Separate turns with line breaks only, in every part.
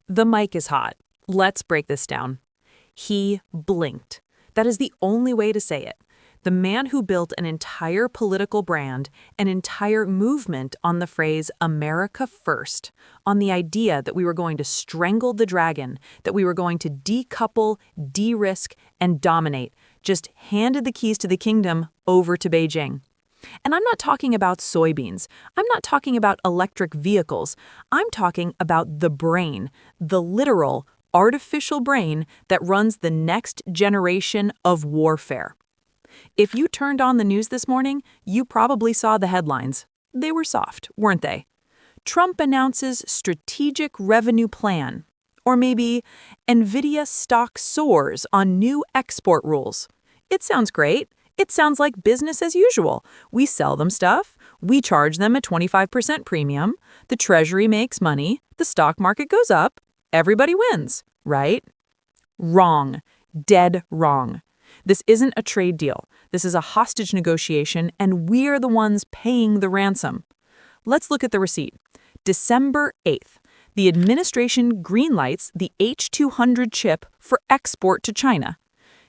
The mic is hot. Let's break this down. He blinked. That is the only way to say it. The man who built an entire political brand, an entire movement on the phrase America first, on the idea that we were going to strangle the dragon, that we were going to decouple, de-risk, and dominate, just handed the keys to the kingdom over to Beijing. And I'm not talking about soybeans. I'm not talking about electric vehicles. I'm talking about the brain, the literal, artificial brain that runs the next generation of warfare. If you turned on the news this morning, you probably saw the headlines. They were soft, weren't they? Trump announces strategic revenue plan. Or maybe Nvidia stock soars on new export rules. It sounds great. It sounds like business as usual. We sell them stuff. We charge them a 25% premium. The treasury makes money. The stock market goes up. Everybody wins, right? Wrong. Dead wrong. This isn't a trade deal. This is a hostage negotiation, and we're the ones paying the ransom. Let's look at the receipt. December 8th, the administration greenlights the H200 chip for export to China.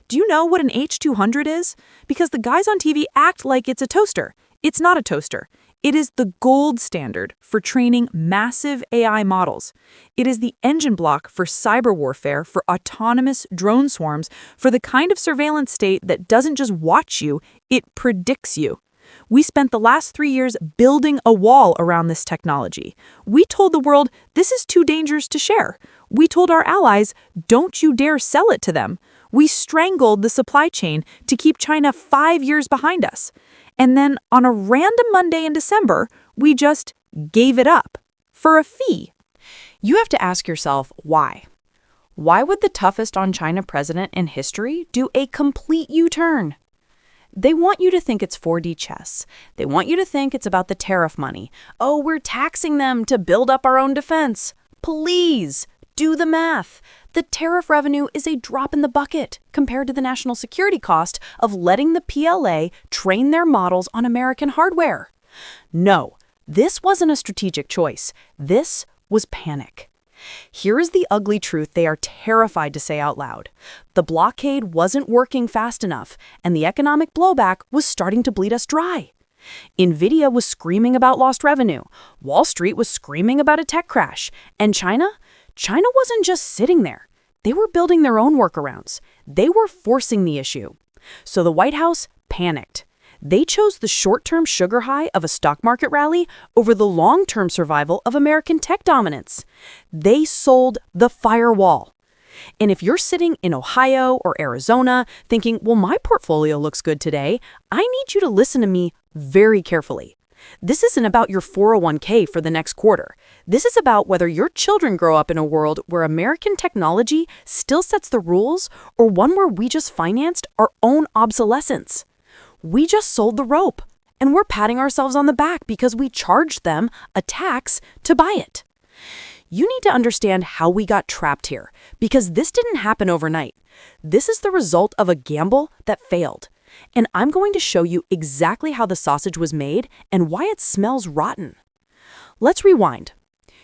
Do you know what an H200 is? Because the guys on TV act like it's a toaster. It's not a toaster. It is the gold standard for training massive AI models. It is the engine block for cyber warfare, for autonomous drone swarms, for the kind of surveillance state that doesn't just watch you, it predicts you. We spent the last 3 years building a wall around this technology. We told the world, this is too dangerous to share. We told our allies, don't you dare sell it to them. We strangled the supply chain to keep China 5 years behind us. And then on a random Monday in December, we just gave it up for a fee.
You have to ask yourself why. Why would the toughest on China president in history do a complete U-turn? They want you to think it's 4D chess. They want you to think it's about the tariff money. Oh, we're taxing them to build up our own defense. Please, do the math. The tariff revenue is a drop in the bucket compared to the national security cost of letting the PLA train their models on American hardware. No, this wasn't a strategic choice. This was panic. Here is the ugly truth they are terrified to say out loud. The blockade wasn't working fast enough, and the economic blowback was starting to bleed us dry. Nvidia was screaming about lost revenue. Wall Street was screaming about a tech crash. And China wasn't just sitting there. They were building their own workarounds. They were forcing the issue. So the White House panicked. They chose the short-term sugar high of a stock market rally over the long-term survival of American tech dominance. They sold the firewall. And if you're sitting in Ohio or Arizona thinking, well, my portfolio looks good today, I need you to listen to me very carefully. This isn't about your 401k for the next quarter. This is about whether your children grow up in a world where American technology still sets the rules or one where we just financed our own obsolescence. We just sold the rope, and we're patting ourselves on the back because we charged them a tax to buy it. You need to understand how we got trapped here, because this didn't happen overnight. This is the result of a gamble that failed. And I'm going to show you exactly how the sausage was made and why it smells rotten. Let's rewind.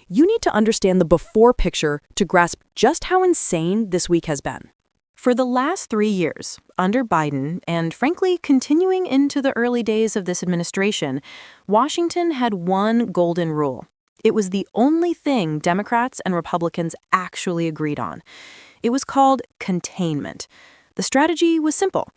You need to understand the before picture to grasp just how insane this week has been. For the last 3 years, under Biden, and frankly continuing into the early days of this administration, Washington had one golden rule. It was the only thing Democrats and Republicans actually agreed on. It was called containment. The strategy was simple.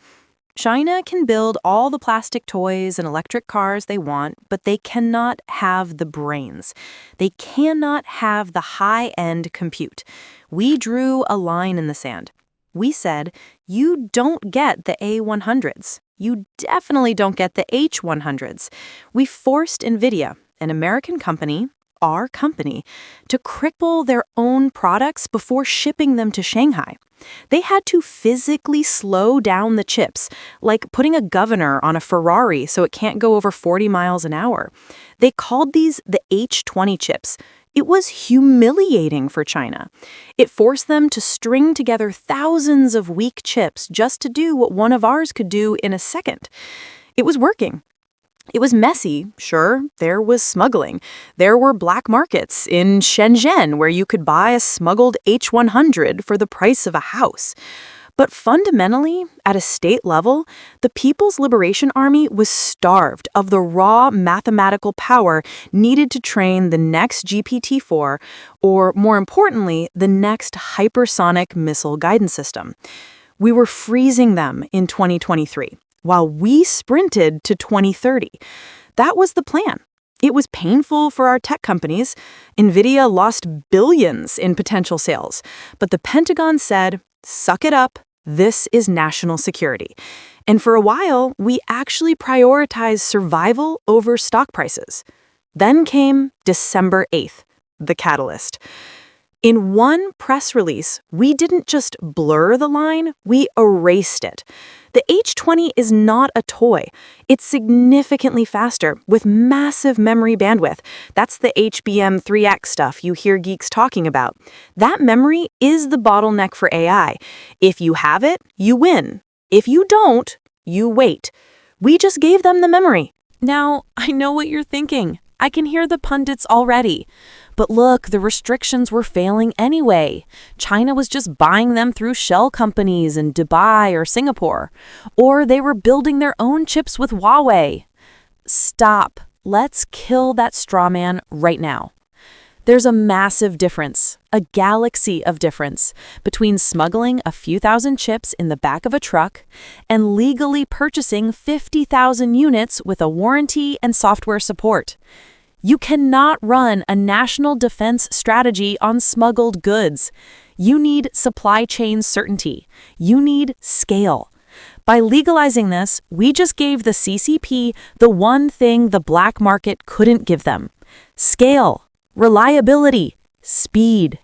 China can build all the plastic toys and electric cars they want, but they cannot have the brains. They cannot have the high-end compute. We drew a line in the sand. We said, you don't get the A100s. You definitely don't get the H100s. We forced Nvidia, an American company, our company, to cripple their own products before shipping them to Shanghai. They had to physically slow down the chips, like putting a governor on a Ferrari so it can't go over 40 miles an hour. They called these the H20 chips. It was humiliating for China. It forced them to string together thousands of weak chips just to do what one of ours could do in a second. It was working. It was messy, sure. There was smuggling. There were black markets in Shenzhen where you could buy a smuggled H200 for the price of a house. But fundamentally, at a state level, the People's Liberation Army was starved of the raw mathematical power needed to train the next GPT-4, or more importantly, the next hypersonic missile guidance system. We were freezing them in 2023, while we sprinted to 2030. That was the plan. It was painful for our tech companies. Nvidia lost billions in potential sales, but the Pentagon said, suck it up. This is national security. And for a while, we actually prioritized survival over stock prices. Then came December 8th, the catalyst. In one press release, we didn't just blur the line, we erased it. The H20 is not a toy. It's significantly faster with massive memory bandwidth. That's the HBM3X stuff you hear geeks talking about. That memory is the bottleneck for AI. If you have it, you win. If you don't, you wait. We just gave them the memory.
Now, I know what you're thinking. I can hear the pundits already. But look, the restrictions were failing anyway. China was just buying them through shell companies in Dubai or Singapore. Or they were building their own chips with Huawei. Stop. Let's kill that straw man right now. There's a massive difference, a galaxy of difference, between smuggling a few thousand chips in the back of a truck and legally purchasing 50,000 units with a warranty and software support. You cannot run a national defense strategy on smuggled goods. You need supply chain certainty. You need scale. By legalizing this, we just gave the CCP the one thing the black market couldn't give them: scale. Reliability, speed.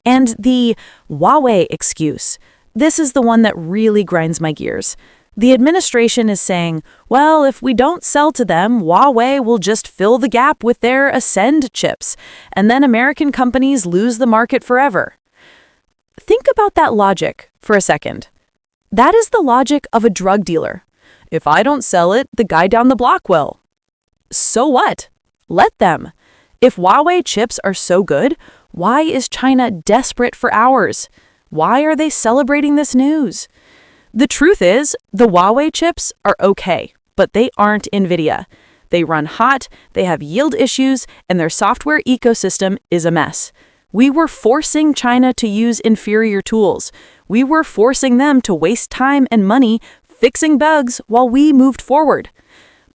And the Huawei excuse, this is the one that really grinds my gears. The administration is saying, well, if we don't sell to them, Huawei will just fill the gap with their Ascend chips, and then American companies lose the market forever. Think about that logic for a second. That is the logic of a drug dealer. If I don't sell it, the guy down the block will. So what? Let them. If Huawei chips are so good, why is China desperate for ours? Why are they celebrating this news? The truth is, the Huawei chips are okay, but they aren't Nvidia. They run hot, they have yield issues, and their software ecosystem is a mess. We were forcing China to use inferior tools. We were forcing them to waste time and money fixing bugs while we moved forward.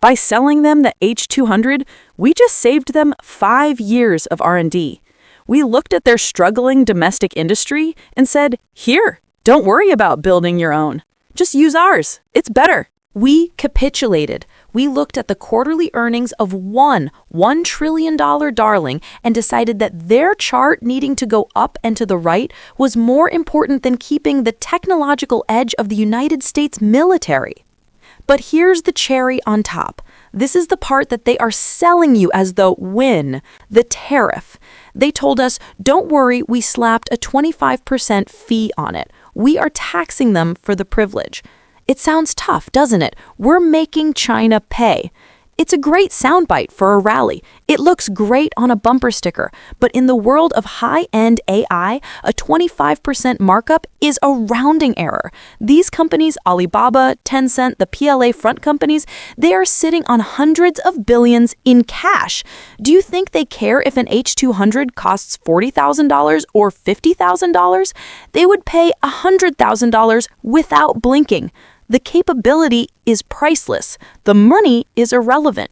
By selling them the H200, we just saved them 5 years of R&D. We looked at their struggling domestic industry and said, here, don't worry about building your own. Just use ours. It's better. We capitulated. We looked at the quarterly earnings of $1 trillion darling and decided that their chart needing to go up and to the right was more important than keeping the technological edge of the United States military. But here's the cherry on top. This is the part that they are selling you as the win, the tariff. They told us, don't worry, we slapped a 25% fee on it. We are taxing them for the privilege. It sounds tough, doesn't it? We're making China pay. It's a great soundbite for a rally. It looks great on a bumper sticker, but in the world of high-end AI, a 25% markup is a rounding error. These companies, Alibaba, Tencent, the PLA front companies, they are sitting on hundreds of billions in cash. Do you think they care if an H200 costs $40,000 or $50,000? They would pay $100,000 without blinking. The capability is priceless. The money is irrelevant.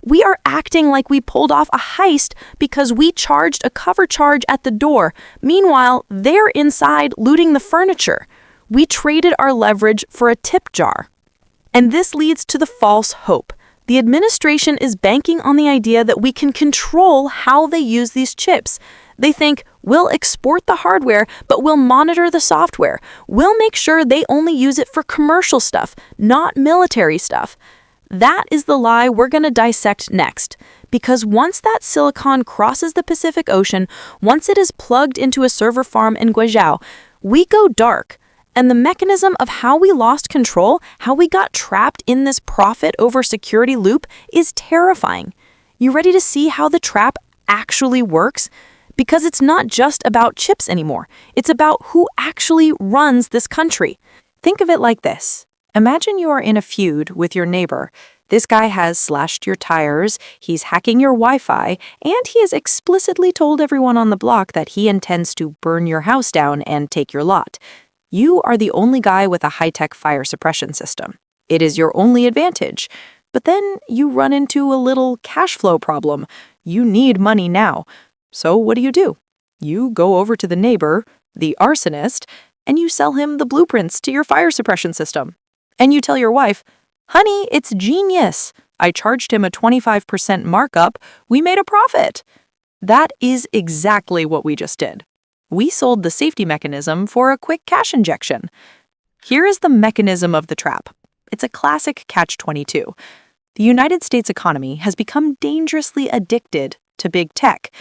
We are acting like we pulled off a heist because we charged a cover charge at the door. Meanwhile, they're inside looting the furniture. We traded our leverage for a tip jar. And this leads to the false hope. The administration is banking on the idea that we can control how they use these chips. They think, we'll export the hardware, but we'll monitor the software. We'll make sure they only use it for commercial stuff, not military stuff. That is the lie we're going to dissect next. Because once that silicon crosses the Pacific Ocean, once it is plugged into a server farm in Guizhou, we go dark.
And the mechanism of how we lost control, how we got trapped in this profit over security loop is terrifying. You ready to see how the trap actually works? Because it's not just about chips anymore. It's about who actually runs this country. Think of it like this. Imagine you are in a feud with your neighbor. This guy has slashed your tires, he's hacking your Wi-Fi, and he has explicitly told everyone on the block that he intends to burn your house down and take your lot. You are the only guy with a high-tech fire suppression system. It is your only advantage. But then you run into a little cash flow problem. You need money now. So what do? You go over to the neighbor, the arsonist, and you sell him the blueprints to your fire suppression system. And you tell your wife, "Honey, it's genius. I charged him a 25% markup. We made a profit." That is exactly what we just did. We sold the safety mechanism for a quick cash injection. Here is the mechanism of the trap. It's a classic catch-22. The United States economy has become dangerously addicted to big tech.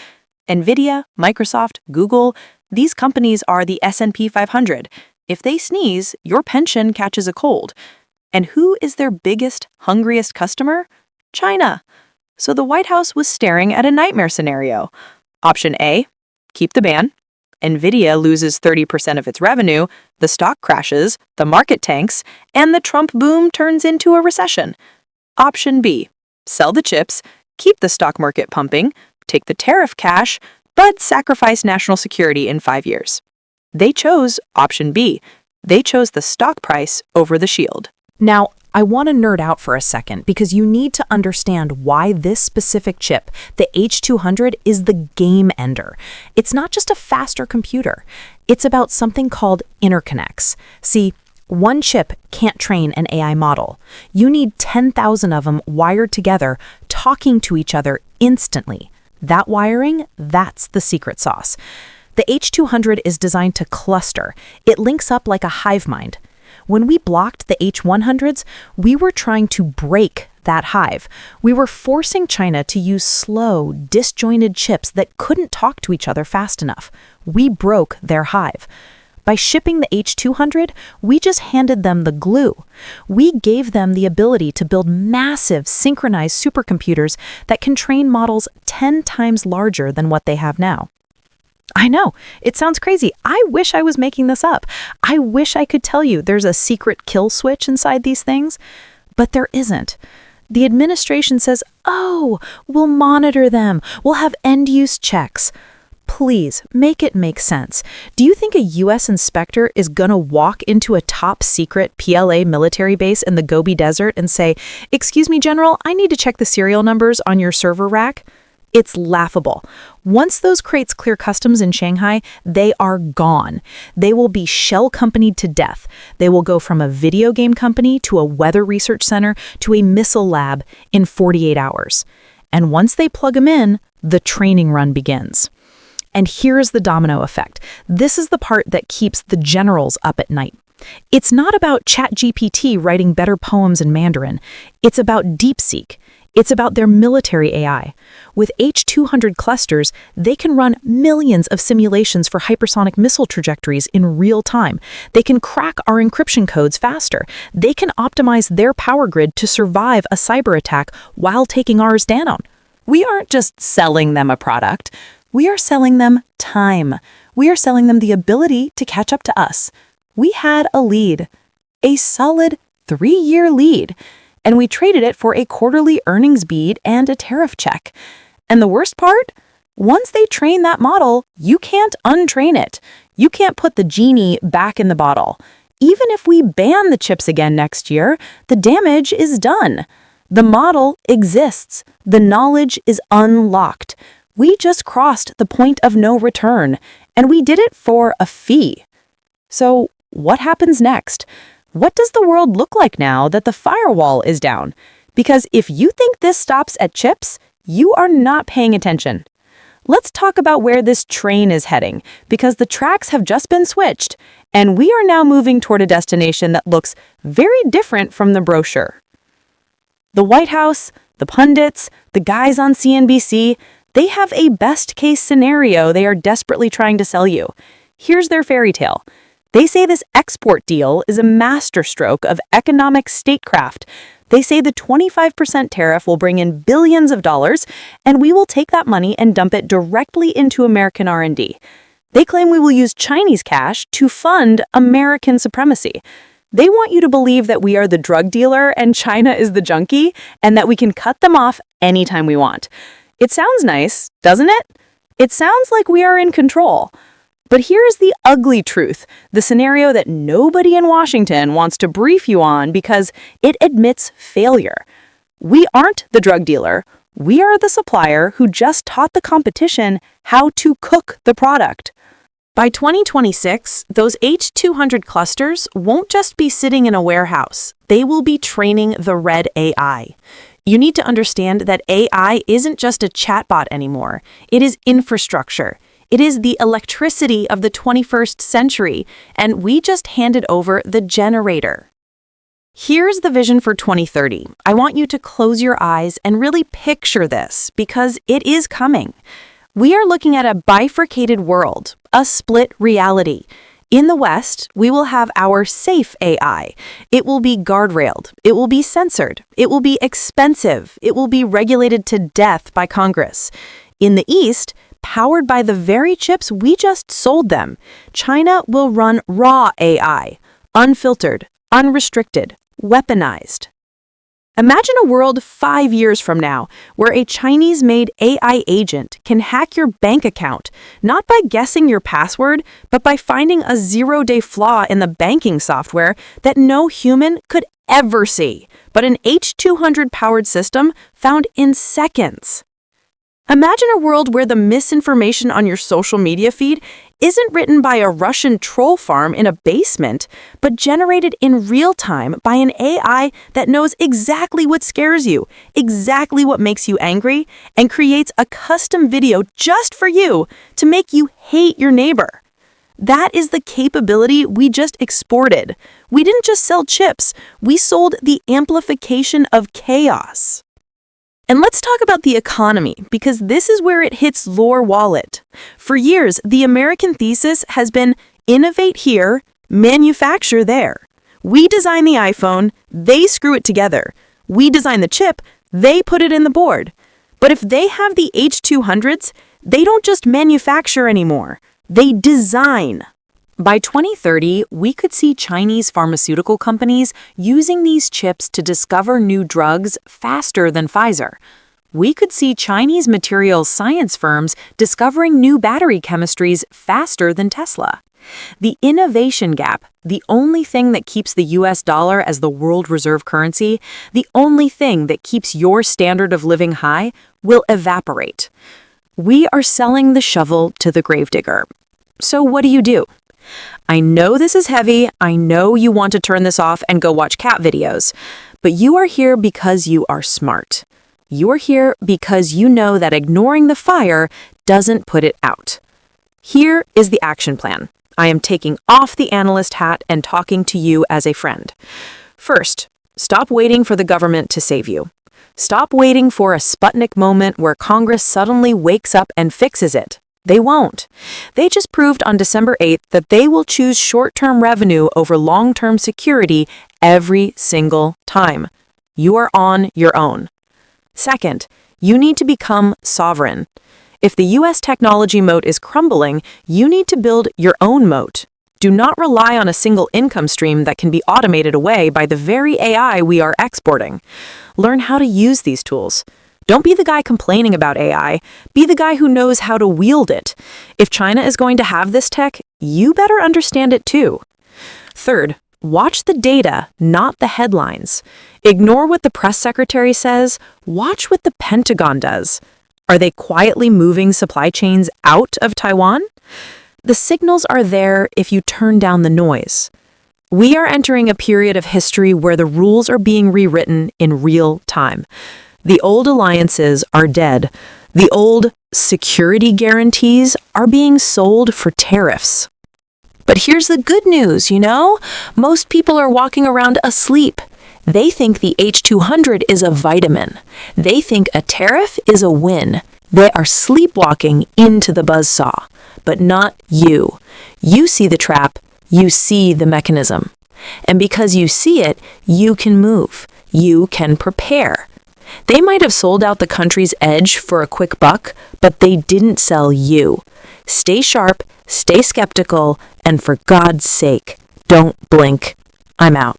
Nvidia, Microsoft, Google, these companies are the S&P 500. If they sneeze, your pension catches a cold. And who is their biggest, hungriest customer? China. So the White House was staring at a nightmare scenario. Option A, keep the ban. Nvidia loses 30% of its revenue, the stock crashes, the market tanks, and the Trump boom turns into a recession. Option B, sell the chips, keep the stock market pumping, take the tariff cash, but sacrifice national security in 5 years. They chose option B. They chose the stock price over the shield.
Now, I want to nerd out for a second because you need to understand why this specific chip, the H200, is the game ender. It's not just a faster computer. It's about something called interconnects. See, one chip can't train an AI model. You need 10,000 of them wired together, talking to each other instantly. That wiring, that's the secret sauce. The H200 is designed to cluster. It links up like a hive mind. When we blocked the H100s, we were trying to break that hive. We were forcing China to use slow, disjointed chips that couldn't talk to each other fast enough. We broke their hive. By shipping the H200, we just handed them the glue. We gave them the ability to build massive, synchronized supercomputers that can train models 10 times larger than what they have now. I know, it sounds crazy. I wish I was making this up. I wish I could tell you there's a secret kill switch inside these things, but there isn't. The administration says, "Oh, we'll monitor them. We'll have end-use checks." Please, make it make sense. Do you think a U.S. inspector is gonna walk into a top-secret PLA military base in the Gobi Desert and say, "Excuse me, General, I need to check the serial numbers on your server rack"? It's laughable. Once those crates clear customs in Shanghai, they are gone. They will be shell companied to death. They will go from a video game company to a weather research center to a missile lab in 48 hours. And once they plug them in, the training run begins. And here's the domino effect. This is the part that keeps the generals up at night. It's not about ChatGPT writing better poems in Mandarin. It's about DeepSeek. It's about their military AI. With H200 clusters, they can run millions of simulations for hypersonic missile trajectories in real time. They can crack our encryption codes faster. They can optimize their power grid to survive a cyber attack while taking ours down. We aren't just selling them a product. We are selling them time. We are selling them the ability to catch up to us. We had a lead, a solid 3-year lead, and we traded it for a quarterly earnings beat and a tariff check. And the worst part? Once they train that model, you can't untrain it. You can't put the genie back in the bottle. Even if we ban the chips again next year, the damage is done. The model exists. The knowledge is unlocked. We just crossed the point of no return, and we did it for a fee. So what happens next? What does the world look like now that the firewall is down? Because if you think this stops at chips, you are not paying attention. Let's talk about where this train is heading, because the tracks have just been switched, and we are now moving toward a destination that looks very different from the brochure. The White House, the pundits, the guys on CNBC, they have a best-case scenario they are desperately trying to sell you. Here's their fairy tale.
They say this export deal is a masterstroke of economic statecraft. They say the 25% tariff will bring in billions of dollars, and we will take that money and dump it directly into American R&D. They claim we will use Chinese cash to fund American supremacy. They want you to believe that we are the drug dealer and China is the junkie, and that we can cut them off anytime we want. It sounds nice, doesn't it? It sounds like we are in control. But here's the ugly truth, the scenario that nobody in Washington wants to brief you on because it admits failure. We aren't the drug dealer. We are the supplier who just taught the competition how to cook the product. By 2026, those H200 clusters won't just be sitting in a warehouse. They will be training the red AI. You need to understand that AI isn't just a chatbot anymore. It is infrastructure. It is the electricity of the 21st century, and we just handed over the generator. Here's the vision for 2030. I want you to close your eyes and really picture this, because it is coming. We are looking at a bifurcated world, a split reality. In the West, we will have our safe AI. It will be guardrailed. It will be censored. It will be expensive. It will be regulated to death by Congress. In the East, powered by the very chips we just sold them, China will run raw AI, unfiltered, unrestricted, weaponized. Imagine a world 5 years from now where a Chinese-made AI agent can hack your bank account, not by guessing your password, but by finding a zero-day flaw in the banking software that no human could ever see, but an H200-powered system found in seconds. Imagine a world where the misinformation on your social media feed isn't written by a Russian troll farm in a basement, but generated in real time by an AI that knows exactly what scares you, exactly what makes you angry, and creates a custom video just for you to make you hate your neighbor. That is the capability we just exported. We didn't just sell chips, we sold the amplification of chaos. And let's talk about the economy, because this is where it hits your wallet. For years, the American thesis has been innovate here, manufacture there. We design the iPhone, they screw it together. We design the chip, they put it in the board. But if they have the H200s, they don't just manufacture anymore. They design. By 2030, we could see Chinese pharmaceutical companies using these chips to discover new drugs faster than Pfizer. We could see Chinese materials science firms discovering new battery chemistries faster than Tesla. The innovation gap, the only thing that keeps the US dollar as the world reserve currency, the only thing that keeps your standard of living high, will evaporate. We are selling the shovel to the gravedigger. So what do? I know this is heavy, I know you want to turn this off and go watch cat videos, but you are here because you are smart. You are here because you know that ignoring the fire doesn't put it out. Here is the action plan. I am taking off the analyst hat and talking to you as a friend. First, stop waiting for the government to save you. Stop waiting for a Sputnik moment where Congress suddenly wakes up and fixes it. They won't. They just proved on December 8th that they will choose short-term revenue over long-term security every single time. You are on your own. Second, you need to become sovereign. If the U.S. technology moat is crumbling, you need to build your own moat. Do not rely on a single income stream that can be automated away by the very AI we are exporting. Learn how to use these tools. Don't be the guy complaining about AI. Be the guy who knows how to wield it. If China is going to have this tech, you better understand it too. Third, watch the data, not the headlines. Ignore what the press secretary says. Watch what the Pentagon does. Are they quietly moving supply chains out of Taiwan? The signals are there if you turn down the noise. We are entering a period of history where the rules are being rewritten in real time. The old alliances are dead. The old security guarantees are being sold for tariffs. But here's the good news, most people are walking around asleep. They think the H200 is a vitamin. They think a tariff is a win. They are sleepwalking into the buzzsaw. But not you. You see the trap.
You see the mechanism. And because you see it, you can move. You can prepare. They might have sold out the country's edge for a quick buck, but they didn't sell you. Stay sharp, stay skeptical, and for God's sake, don't blink. I'm out.